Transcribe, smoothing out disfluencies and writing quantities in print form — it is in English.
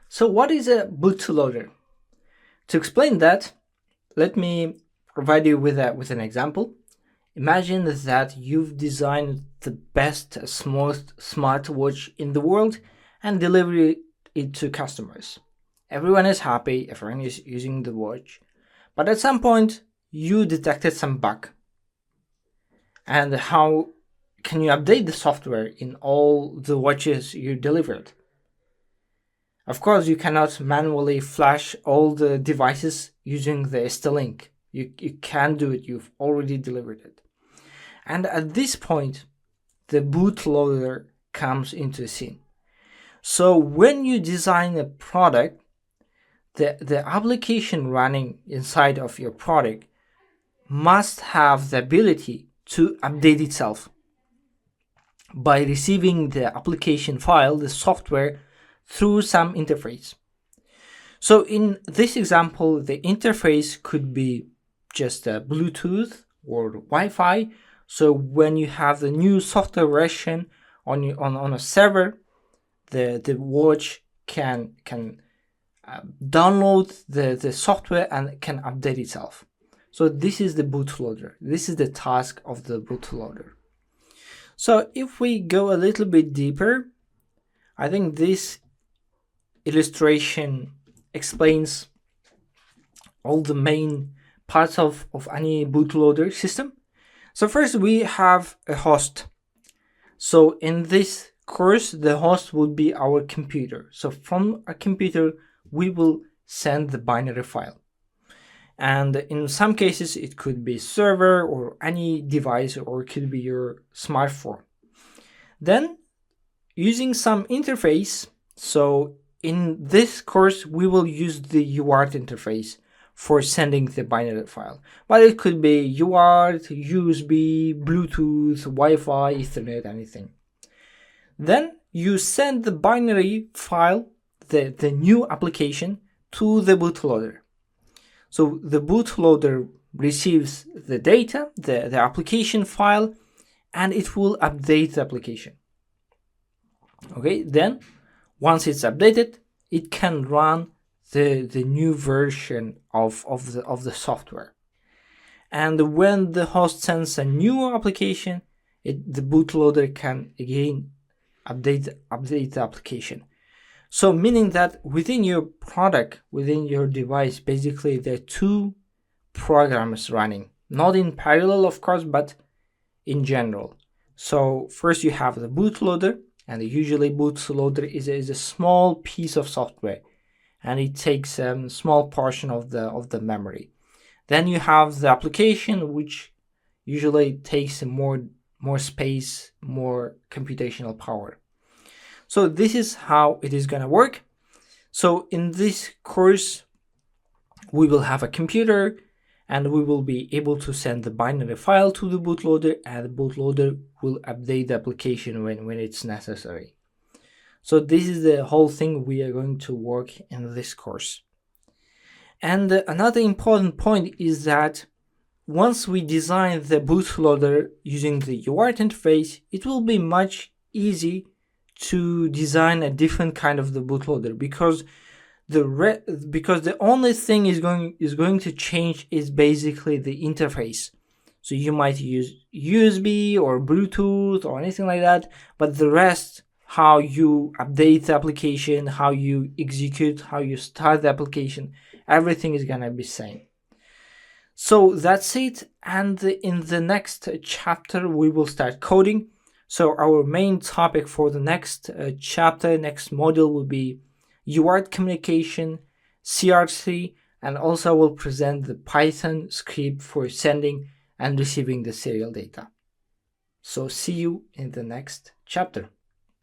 So what is a bootloader? To explain that, let me provide you with an example. Imagine that you've designed the best smartwatch in the world and deliver it to customers. Everyone is happy, everyone is using the watch, but at some point you detected some bug. And how can you update the software in all the watches you delivered? Of course, you cannot manually flash all the devices using the ST-Link. You can't do it, you've already delivered it. And at this point, the bootloader comes into the scene. So when you design a product, the application running inside of your product must have the ability to update itself by receiving the application file, the software, through some interface. So in this example, the interface could be just a Bluetooth or Wi-Fi. So when you have the new software version on a server, the watch can download the software and can update itself. So this is the bootloader. This is the task of the bootloader. So if we go a little bit deeper, I think this illustration explains all the main parts of any bootloader system. So first we have a host. So in this course, the host will be our computer. So from a computer, we will send the binary file. And in some cases, it could be server or any device, or it could be your smartphone. Then using some interface, so in this course, we will use the UART interface for sending the binary file. But it could be UART, USB, Bluetooth, Wi-Fi, Ethernet, anything. Then you send the binary file, the new application, to the bootloader. So the bootloader receives the data, the application file, and it will update the application. Okay, then once it's updated, it can run the new version of the software. And when the host sends a new application, the bootloader can again update the application. So meaning that within your product, within your device, basically there are two programs running, not in parallel, of course, but in general. So first you have the bootloader, and usually bootloader is a small piece of software, and it takes a small portion of the memory. Then you have the application, which usually takes more space, more computational power. So this is how it is going to work. So in this course, we will have a computer, and we will be able to send the binary file to the bootloader, and the bootloader will update the application when it's necessary. So this is the whole thing we are going to work in this course. And another important point is that once we design the bootloader using the UART interface, it will be much easy to design a different kind of the bootloader, because the only thing is going to change is basically the interface. So you might use USB or Bluetooth or anything like that, but the rest, how you update the application, how you execute, how you start the application, everything is gonna be same. So that's it, and in the next chapter we will start coding. So our main topic for the next chapter, next module, will be UART communication, CRC, and also will present the Python script for sending and receiving the serial data. So see you in the next chapter.